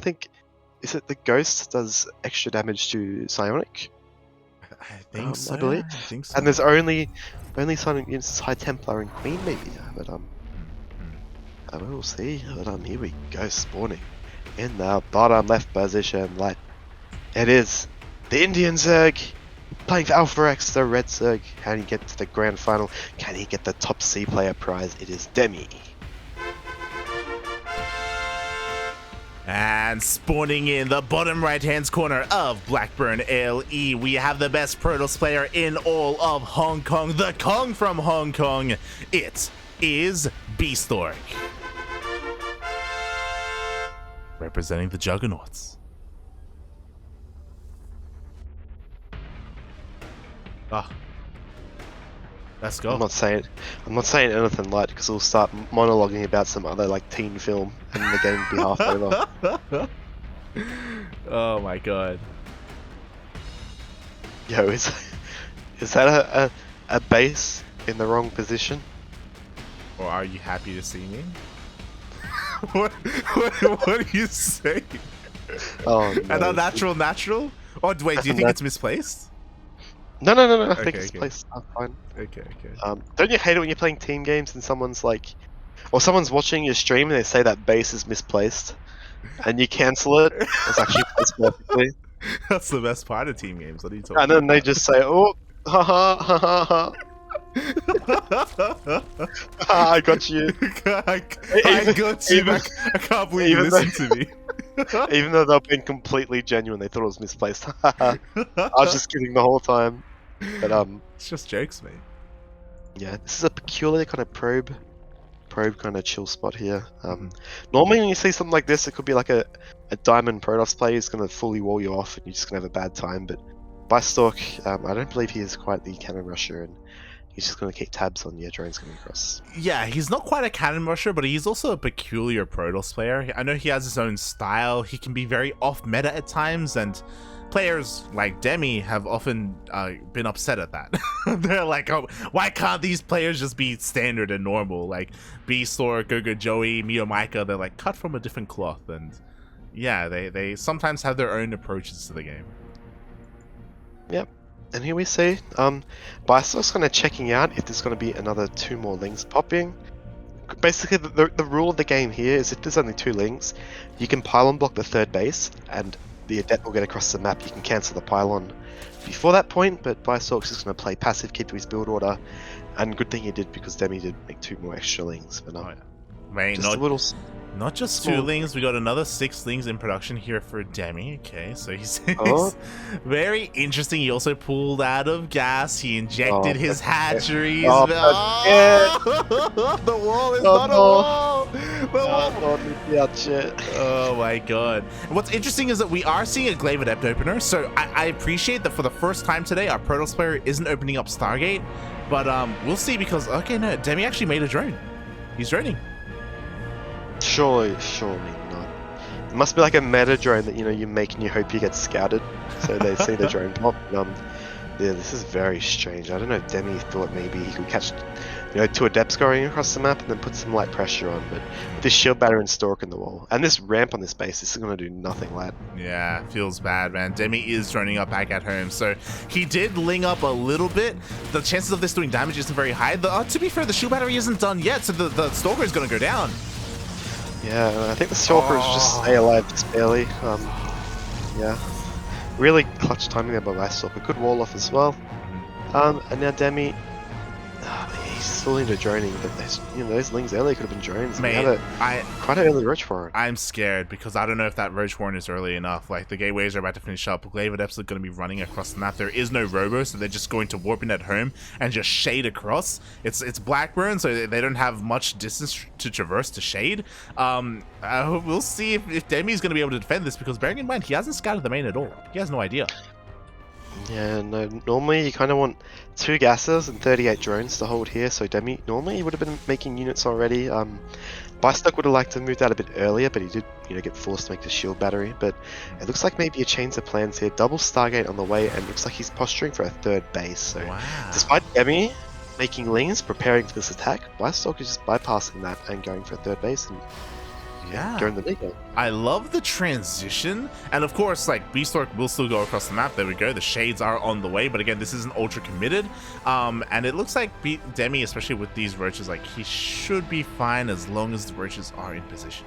think, is it the Ghost does extra damage to Psionic? I think so. I believe. I think so. And there's only Psionic units High Templar and Queen maybe, but we'll see. But here we go, spawning in the bottom left position. Like it is the Indian Zerg playing for Alpha X, the Red Zerg. Can he get to the grand final? Can he get the top C player prize? It is Demi. And spawning in the bottom right-hand corner of Blackburn LE, we have the best Protoss player in all of Hong Kong, the Kong from Hong Kong. It is Bistork, representing the Juggernauts. Ah, let's go. I'm not saying anything light because we'll start monologuing about some other like teen film and the game will be half over. Oh my god. Yo, is that a base in the wrong position? Or are you happy to see me? what are you saying? Oh, no. An unnatural natural? Oh wait, do you think it's misplaced? No. I think it's placed fine. Okay. Don't you hate it when you're playing team games and someone's like, or someone's watching your stream and they say that base is misplaced, and you cancel it? It's actually placed perfectly. That's the best part of team games. What are you talking And then they just say, "Oh, ha." I got you. I got you. I can't believe you listened to me. Even though they're being completely genuine, they thought it was misplaced. I was just kidding the whole time. But it's just jokes, mate. Yeah, this is a peculiar kind of probe kind of chill spot here. Normally when you see something like this, it could be like a diamond Protoss player who's going to fully wall you off and you're just going to have a bad time. But Bistork, I don't believe he is quite the cannon rusher, and he's just going to keep tabs on your drones coming across. Yeah, he's not quite a cannon rusher, but he's also a peculiar Protoss player. I know he has his own style. He can be very off-meta at times, and players like Demi have often been upset at that. They're like, oh, why can't these players just be standard and normal? Like Bistork, Gogo Joey, Mio Micah, they're like cut from a different cloth. And yeah, they sometimes have their own approaches to the game. Yep. And here we see Bistork's kind of checking out if there's going to be another 2 more lings popping. Basically, the rule of the game here is if there's only 2 lings, you can pylon block the 3rd base, and the adept will get across the map. You can cancel the pylon before that point, but Bistork's just going to play passive, keep to his build order, and good thing he did because Demi did make 2 more extra lings. But Mate, just not just small 2 lings, we got another 6 lings in production here for Demi. Okay, so he's very interesting. He also pulled out of gas. He injected his hatcheries. The wall is not a wall. Oh my god. And what's interesting is that we are seeing a Glaive Adept opener, so I appreciate that for the first time today, our Protoss player isn't opening up Stargate, but we'll see because, okay, no, Demi actually made a drone. He's droning. Surely not. It must be like a meta drone that you make and you hope you get scouted, so they see the drone pop. Yeah, this is very strange. I don't know if Demi thought maybe he could catch 2 adepts going across the map and then put some light pressure on, but with this shield batter and Stork in the wall and this ramp on this base, this is going to do nothing, lad. Yeah, feels bad, man. Demi is droning up back at home, so he did ling up a little bit. The chances of this doing damage isn't very high. To be fair, the shield battery isn't done yet, so the Stalker is going to go down. Yeah, I think the Stalker is just stay alive just barely. Yeah, really clutch timing there by Bistork. A good wall off as well. And now Demi, he's still into droning, but those lings earlier could have been drones. Mate, quite an early Roach Warren. I'm scared because I don't know if that Roach Warren is early enough. Like, the gateways are about to finish up. Glaive Adepts are going to be running across the map. There is no robo, so they're just going to warp in at home and just shade across. It's Blackburn, so they don't have much distance to traverse to shade. We'll see if Demi's going to be able to defend this, because bearing in mind, he hasn't scouted the main at all. He has no idea. Yeah, no, normally you kind of want 2 gases and 38 drones to hold here, so Demi, normally he would have been making units already. Bistork would have liked to move that a bit earlier, but he did, get forced to make the shield battery. But it looks like maybe a change of plans here. Double Stargate on the way, and looks like he's posturing for a 3rd base. So despite Demi making lings, preparing for this attack, Bistork is just bypassing that and going for a 3rd base. And during the mega. I love the transition, and of course, like, Bistork will still go across the map. There we go. The shades are on the way, but again, this isn't ultra committed. And it looks like Demi, especially with these roaches, like, he should be fine as long as the roaches are in position.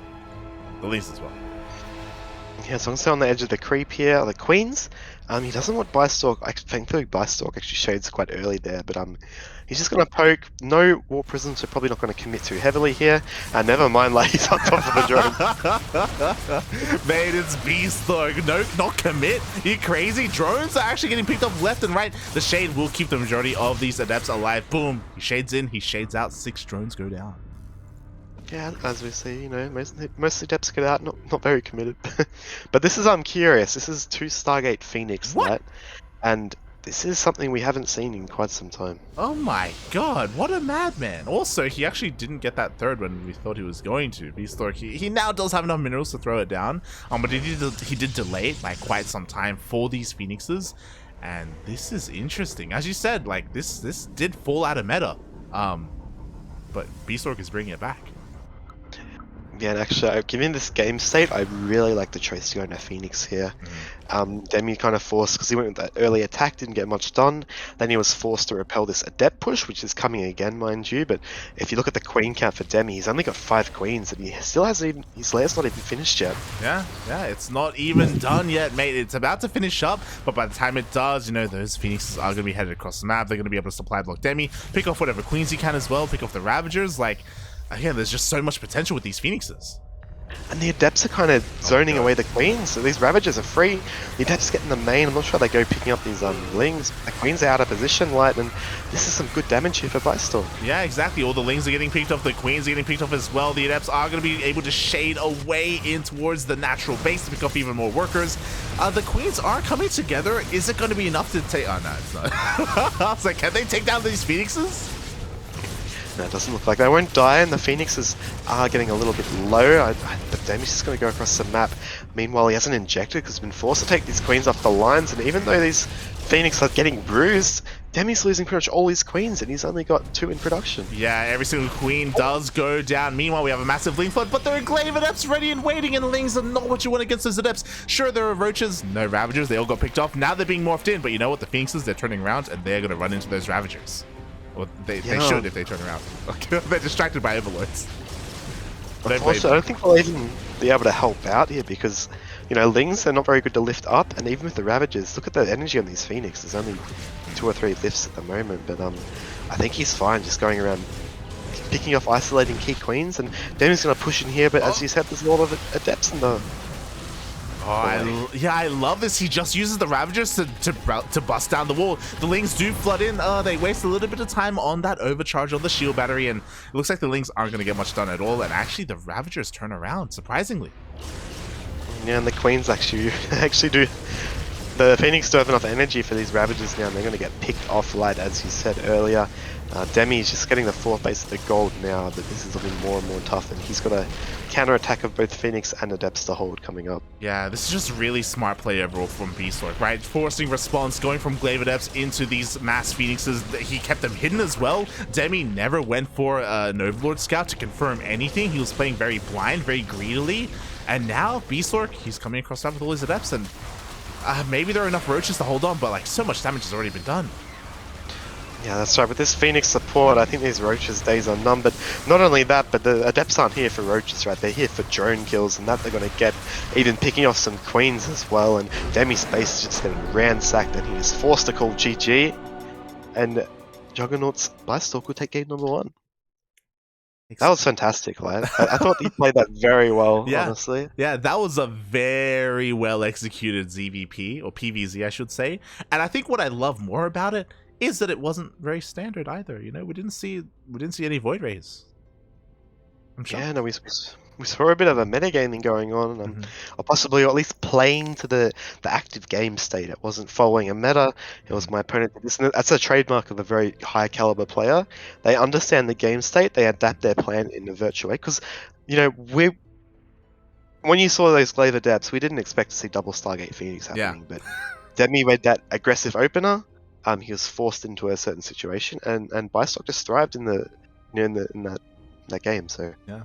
The Lynx as well. Yeah, as long as they're on the edge of the creep here, the queens. He doesn't want Bistork. I think Bistork actually shades quite early there, but he's just gonna poke. No warp prisms, so probably not gonna commit too heavily here. And never mind, like, he's on top of the drone. Mate, it's Bistork. No, not commit. You crazy? Drones are actually getting picked up left and right. The shade will keep the majority of these adepts alive. Boom. He shades in, he shades out. 6 drones go down. Yeah, as we see, you know, most adepts get out, not very committed. But this is, I'm curious. This is 2 Stargate Phoenix Light, and this is something we haven't seen in quite some time. Oh my god, what a madman. Also, he actually didn't get that third when we thought he was going to. Bistork, he now does have enough minerals to throw it down, but he did delay it by quite some time for these Phoenixes, and this is interesting. As you said, like, this did fall out of meta, but Bistork is bringing it back. Yeah, and actually, given this game state, I really like the choice to go into Phoenix here. Demi kind of forced, because he went with that early attack, didn't get much done. Then he was forced to repel this Adept push, which is coming again, mind you. But if you look at the queen count for Demi, he's only got 5 queens, and he still hasn't even, his lair's not even finished yet. Yeah, it's not even done yet, mate. It's about to finish up, but by the time it does, you know, those Phoenixes are going to be headed across the map. They're going to be able to supply block Demi, pick off whatever queens he can as well, pick off the Ravagers, like... Again, there's just so much potential with these Phoenixes. And the Adepts are kind of zoning away the Queens, so these Ravagers are free. The Adepts get in the main, I'm not sure they go picking up these Lings. The Queens are out of position, Light, and this is some good damage here for Bistork. Yeah, exactly. All the Lings are getting picked off, the Queens are getting picked off as well. The Adepts are going to be able to shade away in towards the natural base to pick up even more workers. The Queens are coming together. Is it going to be enough to take... Oh, no, it's not. I was like, can they take down these Phoenixes? No, it doesn't look like they won't die, and the Phoenixes are getting a little bit low. The Demi's just going to go across the map. Meanwhile, he hasn't injected because he's been forced to take these queens off the lines, and even though these Phoenix are getting bruised, Demi's losing pretty much all his queens, and he's only got 2 in production. Yeah, every single queen does go down. Meanwhile, we have a massive Ling flood, but there are Glaive Adepts ready and waiting, and Lings are not what you want against those Adepts. Sure, there are Roaches, no Ravagers, they all got picked off. Now they're being morphed in, but you know what? The Phoenixes, they're turning around, and they're going to run into those Ravagers. Well, they should if they turn around. They're distracted by overlords. Unfortunately, I don't think they'll even be able to help out here because, you know, Lings, they're not very good to lift up, and even with the Ravagers, look at the energy on these Phoenix. There's only 2 or 3 lifts at the moment, but I think he's fine just going around picking off isolating key queens, and Demi's going to push in here, but as you said, there's a lot of Adepts in the... I love this. He just uses the Ravagers to bust down the wall. The Lings do flood in. They waste a little bit of time on that overcharge on the shield battery, and it looks like the Lings aren't going to get much done at all. And actually, the Ravagers turn around, surprisingly. Yeah, and the Queens actually do. The Phoenix do have enough energy for these Ravagers now, and they're going to get picked off Light, as you said earlier. Demi is just getting the 4th base of the gold now, but this is looking more and more tough, and he's got a counter-attack of both Phoenix and Adepts to hold coming up. Yeah, this is just really smart play overall from Bistork, right? Forcing response, going from Glaive Adepts into these mass Phoenixes. He kept them hidden as well. Demi never went for an Overlord Scout to confirm anything. He was playing very blind, very greedily, and now Bistork, he's coming across top with all his Adepts, and maybe there are enough Roaches to hold on, but like so much damage has already been done. Yeah, that's right. With this Phoenix support, I think these Roaches' days are numbered. Not only that, but the Adepts aren't here for Roaches, right? They're here for drone kills, and that they're going to get, even picking off some Queens as well. And Demi's space is just getting ransacked, and he is forced to call GG. And Juggernaut's Bistork will take game number 1. That was fantastic, lad. I thought he played that very well, honestly. Yeah, that was a very well executed ZVP, or PvZ, I should say. And I think what I love more about it is that it wasn't very standard either. You know, we didn't see any Void Rays. I'm sure. Yeah, no, we saw a bit of a metagaming going on, or possibly, or at least playing to the active game state. It wasn't following a meta. It was my opponent did this. And that's a trademark of a very high caliber player. They understand the game state. They adapt their plan in a virtual way. Because, you know, when you saw those Glaive Adepts, we didn't expect to see double Stargate Phoenix happening. But Demi made that aggressive opener. He was forced into a certain situation, and Bistork just thrived in that game. So yeah,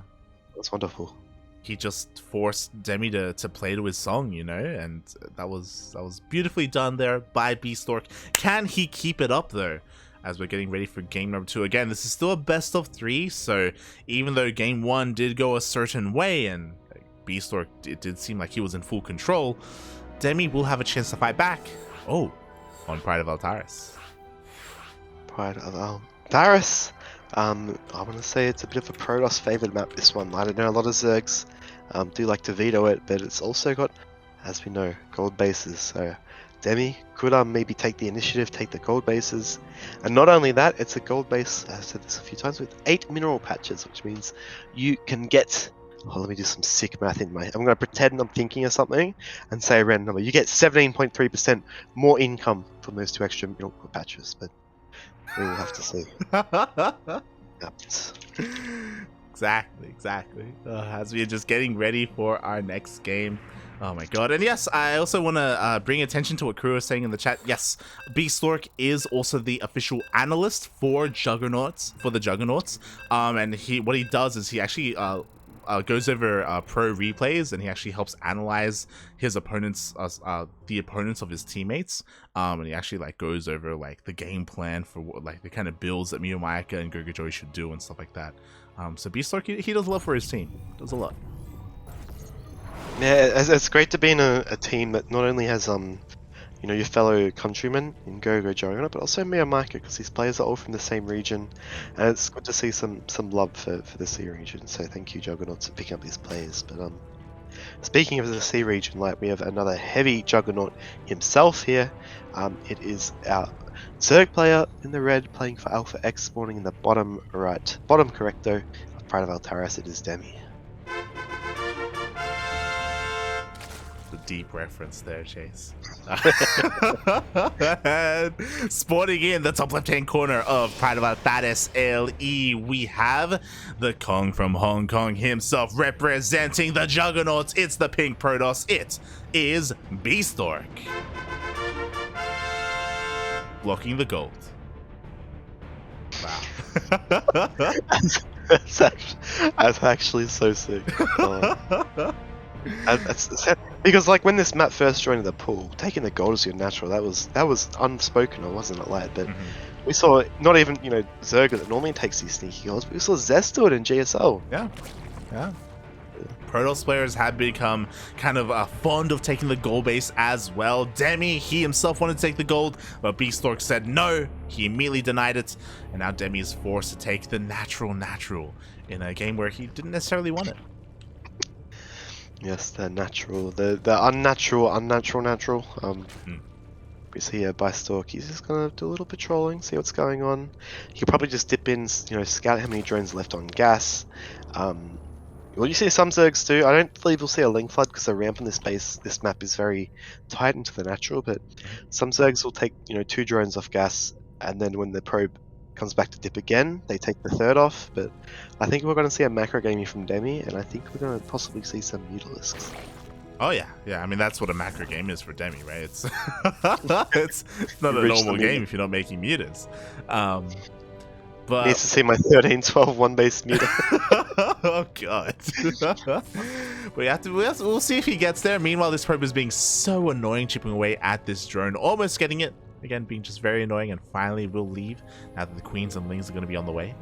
that's wonderful. he just forced Demi to play to his song, you know, and that was beautifully done there by Bistork. Can he keep it up though? As we're getting ready for game number 2. Again, this is still a best of 3, so even though game 1 did go a certain way and Bistork, it did seem like he was in full control, Demi will have a chance to fight back. Oh, on Pride of Altaris. Pride of Altaris. I want to say it's a bit of a Protoss favored map, this one. I don't know, a lot of Zergs do like to veto it, but it's also got, as we know, gold bases. So Demi could maybe take the initiative, take the gold bases. And not only that, it's a gold base, I've said this a few times, with 8 mineral patches, which means you can get... Oh, let me do some sick math in my... I'm going to pretend I'm thinking of something and say a random number. You get 17.3% more income from those 2 extra mineral patches, but we will have to see. Exactly. As we are just getting ready for our next game. Oh my god. And yes, I also want to bring attention to what Crew was saying in the chat. Yes, Bistork is also the official analyst for Juggernauts, for the Juggernauts. And what he does is he actually goes over pro replays, and he actually helps analyze his opponents, the opponents of his teammates. And he actually like goes over like the game plan for what, like the kind of builds that Miyamaka and Gogojoy should do and stuff like that. So Bistork, he does a lot for his team. Does a lot. Yeah, it's great to be in a team that not only has you know, your fellow countrymen in Gogojoy, but also Miyamaka, because these players are all from the same region, and it's good to see some love for the C region. So thank you, Juggernauts, for picking up these players. But speaking of the C region, like, we have another heavy Juggernaut himself here. It is our Zerg player in the red, playing for Alpha X, spawning in the bottom correcto of Pride of Altaris. It is Demi. The deep reference there, Chase. Spawning in the top left-hand corner of Pride of Altaris LE, we have the Kong from Hong Kong himself, representing the Juggernauts. It's the pink Protoss. It is Bistork. Blocking the gold. Wow. That's actually so sick. Because like when this map first joined the pool, taking the gold as your natural, that was unspoken, or wasn't it, lad? But we saw not even, you know, Zerga that normally takes these sneaky golds, but we saw Zest do it in GSL. Yeah. Protoss players have become kind of fond of taking the gold base as well. Demi, he himself wanted to take the gold, but Bistork said no. He immediately denied it, and now Demi is forced to take the natural in a game where he didn't necessarily want it. Yes, the natural, the unnatural. We see here Bistork, he's just gonna do a little patrolling, see what's going on. He could probably just dip in, you know, scout how many drones left on gas. Well, you see some Zergs do. I don't believe we'll see a link flood because the ramp on this map is very tight into the natural, but some Zergs will take, you know, 2 drones off gas, and then when the probe comes back to dip again, they take the 3rd off. But I think we're going to see a macro gaming from Demi, and I think we're going to possibly see some Mutalisks. Oh yeah. I mean, that's what a macro game is for Demi, right? It's it's not a normal game if you're not making mutas. But needs to see my 13-12 one-base muta. Oh god. We'll see if he gets there. Meanwhile, this probe is being so annoying, chipping away at this drone, almost getting it. Again, being just very annoying, and finally will leave now that the Queens and Lings are going to be on the way.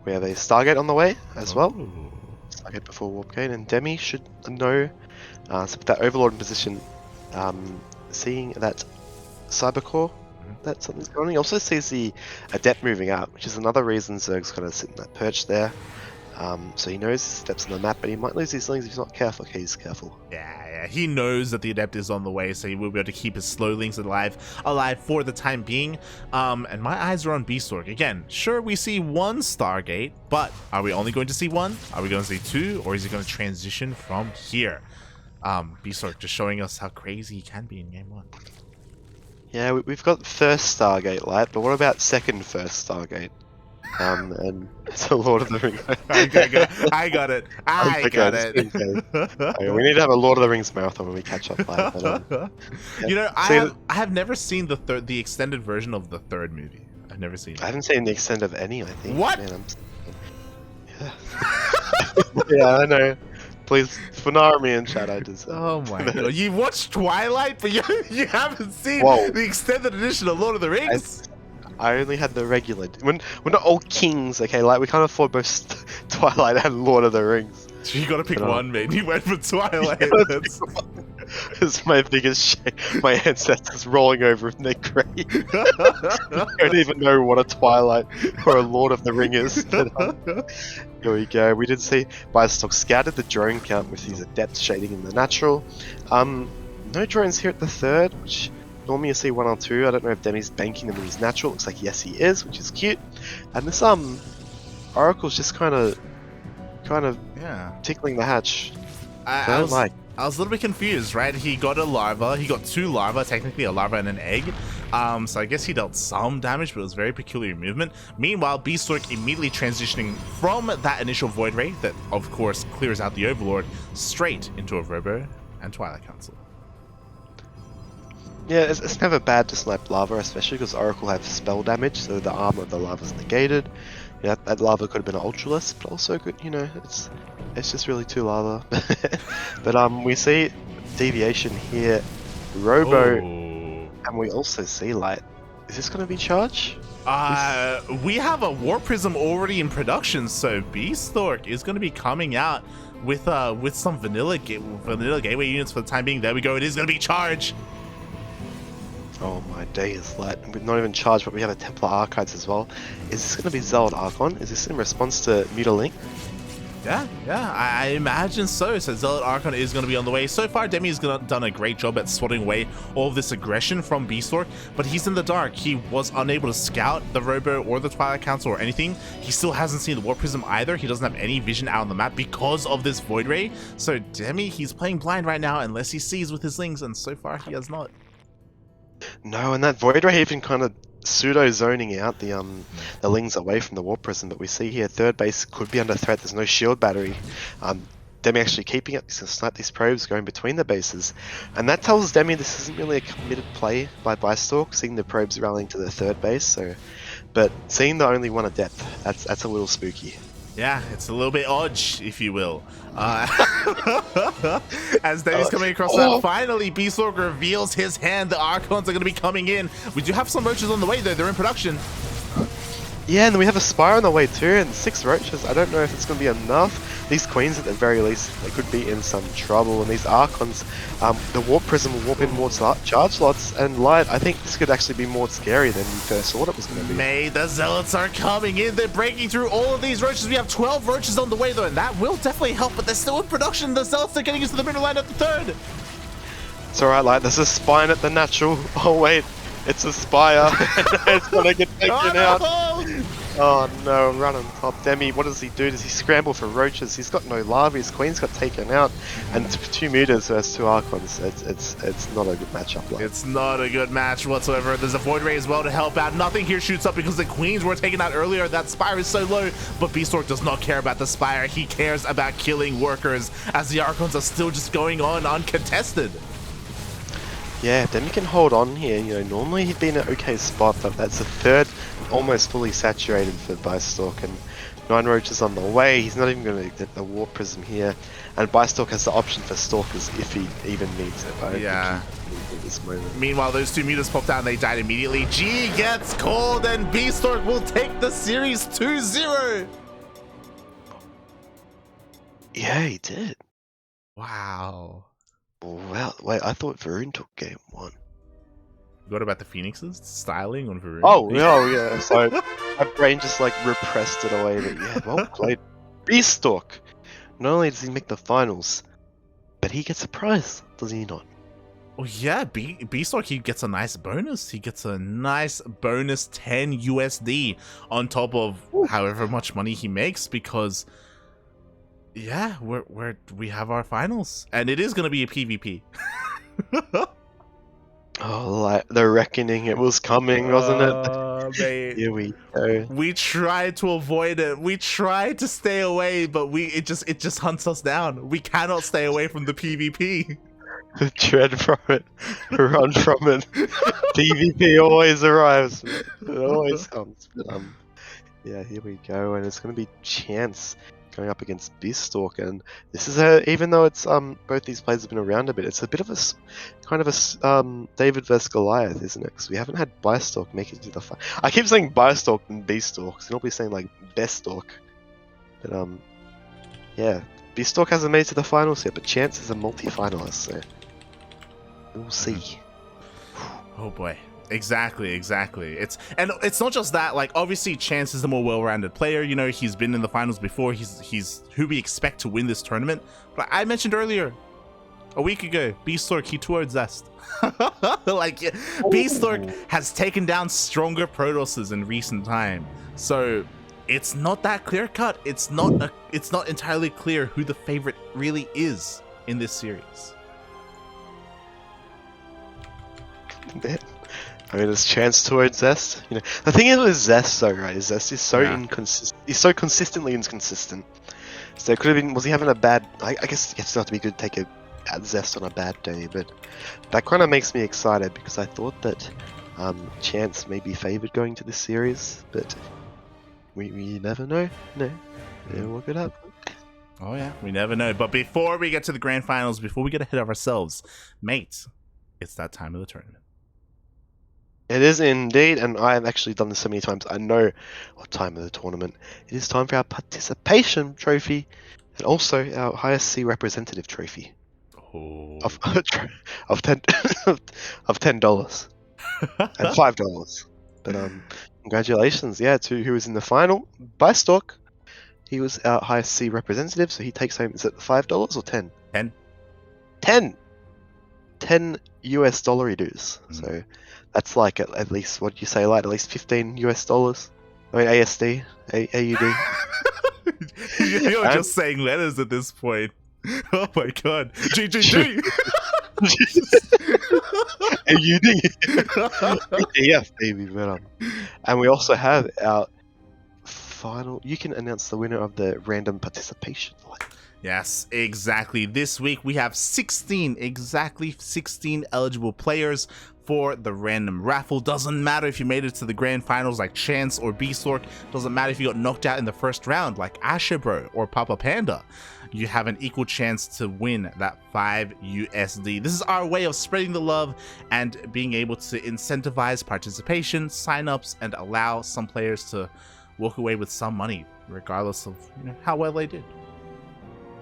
We have a Stargate on the way as well. Stargate before Warp Gate, and Demi should know. So with that Overlord in position, seeing that Cybercore, that something's going on. He also sees the Adept moving out, which is another reason Zerg's kind of sitting that perch there. So he knows his steps on the map, but he might lose his Lings if he's not careful. Okay, he's careful. Yeah, he knows that the Adept is on the way, so he will be able to keep his slow Lings alive for the time being. And my eyes are on Bistork. Again, sure, we see 1 Stargate, but are we only going to see 1? Are we going to see 2? Or is he going to transition from here? Bistork just showing us how crazy he can be in Game 1. Yeah, we've got first Stargate light, but what about second first Stargate? And it's a Lord of the Rings. I got it. Okay, we need to have a Lord of the Rings marathon when we catch up. Like, but, yeah. You know, I have never seen the extended version of the 3rd movie. I've never seen it. I haven't seen the extent of any. I think. What? Man, Yeah, I know. Please, Funari in chat, I deserve Oh my god, you watched Twilight, but you haven't seen Whoa. the extended edition of Lord of the Rings? I only had the regular. We're not all kings, okay? Like, we can't afford both Twilight and Lord of the Rings. You gotta pick But, one, man. You went for Twilight. That's... It's my biggest shame. My ancestors rolling over in their grave. I don't even know what a Twilight or a Lord of the Ring is. But, here we go. We did see Bistork scouted the drone count with his depth shading in the natural. No drones here at the third, which normally you see one or two. I don't know if Demi's banking them in his natural. Looks like yes he is, which is cute. And this Oracle's just kind of yeah. tickling the hatch. I was a little bit confused, right? He got a larva. He got two larvae, technically a larva and an egg. So I guess he dealt some damage, but it was very peculiar movement. Meanwhile, Bistork immediately transitioning from that initial Void Ray that, of course, clears out the Overlord straight into a Robo and Twilight Council. Yeah, it's never bad to snipe lava, especially because Oracle have spell damage, so the armor of the lava is negated. Yeah, that lava could have been an Ultralist, but also good, you know, it's just really too lava. But we see deviation here, Robo, and we also see light. Is this going to be charge? We have a War Prism already in production, so Bistork is going to be coming out with some vanilla gateway units for the time being. There we go. It is going to be charge. Oh my days, light. We're not even charged, but we have a Templar Archives as well. Is this going to be Zealot Archon? Is this in response to Mutalink? Yeah, I imagine so. So Zealot Archon is going to be on the way. So far, Demi's done a great job at swatting away all of this aggression from Bistork, but he's in the dark. He was unable to scout the Robo or the Twilight Council or anything. He still hasn't seen the War Prism either. He doesn't have any vision out on the map because of this Void Ray. So Demi, he's playing blind right now unless he sees with his Lings, and so far he has not. No, and that Void Ray even kind of pseudo-zoning out the Lings away from the War Prism, but we see here third base could be under threat. There's no shield battery. Demi actually keeping it. He's going to snipe these probes going between the bases. And that tells Demi this isn't really a committed play by Bistork, seeing the probes rallying to the third base. So, but seeing the only one at depth, that's a little spooky. Yeah, it's a little bit odd, if you will. As Demi's coming across that, finally Bistork reveals his hand. The Archons are going to be coming in. We do have some roaches on the way, though. They're in production. Yeah, and then we have a Spire on the way too, and 6 roaches. I don't know if it's going to be enough. These Queens, at the very least, they could be in some trouble. And these Archons, the Warp Prism will warp in more charge slots and light. I think this could actually be more scary than we first thought it was going to be. The Zealots are coming in. They're breaking through all of these roaches. We have 12 roaches on the way, though, and that will definitely help. But they're still in production. The Zealots are getting into the middle line at the third. It's alright, light. There's a Spine at the natural. Oh, wait. It's a Spire. It's going to get taken out. Oh no, run on top. Demi, what does he do? Does he scramble for roaches? He's got no larvae. His Queen's got taken out. And 2 meters versus 2 Archons. It's not a good matchup. Like. It's not a good match whatsoever. There's a Void Ray as well to help out. Nothing here shoots up because the Queens were taken out earlier. That Spire is so low. But Bistork does not care about the Spire. He cares about killing workers as the Archons are still just going on uncontested. Yeah, Demi can hold on here. You know, normally he'd be in an okay spot, but that's the third, almost fully saturated for Bistork, and 9 roaches on the way. He's not even going to get the War Prism here, and Bistork has the option for Stalkers if he even needs it. I don't think he at this moment. Meanwhile, those 2 meters popped out and they died immediately. G gets called, and Bistork will take the series 2-0. Yeah, he did. Wow. Well, wait, I thought Varun took game 1. What about the Phoenixes? Styling on Varun? Oh, yeah, so my brain just like repressed it away, but yeah, well played. Bistork! Not only does he make the finals, but he gets a prize, does he not? Oh yeah, Bistork, he gets a nice bonus. He gets a nice bonus 10 USD on top of however much money he makes, because yeah, we have our finals, and it is going to be a PvP. Oh, like the reckoning, it was coming, wasn't it? Mate. Here we go. We tried to avoid it. We tried to stay away, but it just hunts us down. We cannot stay away from the PvP. Dread from it, run from it. PvP always arrives. It always comes. But, Yeah, here we go, and it's going to be Chance going up against Bistork, and this is a, even though it's both these players have been around a bit, it's a bit of a kind of a David versus Goliath, isn't it? Because we haven't had Bistork make it to the fight. I keep saying Bistork and Bistork, so you'll be saying like Bestork, but yeah, Bistork hasn't made it to the finals yet, but Chance is a multi-finalist, so we'll see. Oh boy. Exactly. It's not just that, like, obviously Chance is the more well-rounded player, you know, he's been in the finals before, he's who we expect to win this tournament. But I mentioned earlier, a week ago, Bistork, he toured Zest. Like, Bistork has taken down stronger Protosses in recent time. So it's not that clear cut. It's not entirely clear who the favorite really is in this series. I mean, it's Chance towards Zest. You know, the thing is with Zest, though, right? Is Zest is so He's so consistently inconsistent. So it could have been. Was he having a bad? I guess it's not to be good to take a Zest on a bad day, but that kind of makes me excited because I thought that Chance may be favored going to this series, but we never know. No, we'll look it up. Oh yeah, we never know. But before we get to the grand finals, before we get ahead of ourselves, mate, it's that time of the tournament. It is indeed, and I have actually done this so many times, I know what time of the tournament. It is time for our participation trophy, and also our highest C representative trophy. Oh. Of $10 and $5. But congratulations, yeah, to who was in the final. Bistork, he was our highest C representative, so he takes home, is it $5 or 10? 10 US dollar dues. So that's like at least, what do you say, like at least $15 US. I mean ASD, AUD. You're just saying letters at this point. Oh my god. GGG. AUD. Yeah, baby, but and we also have our final. You can announce the winner of the random participation. Yes, exactly. This week we have 16 eligible players for the random raffle. Doesn't matter if you made it to the grand finals like Chance or Bistork. Doesn't matter if you got knocked out in the first round like Ashabro or Papa Panda. You have an equal chance to win that 5 USD. This is our way of spreading the love and being able to incentivize participation, signups, and allow some players to walk away with some money, regardless of how well they did.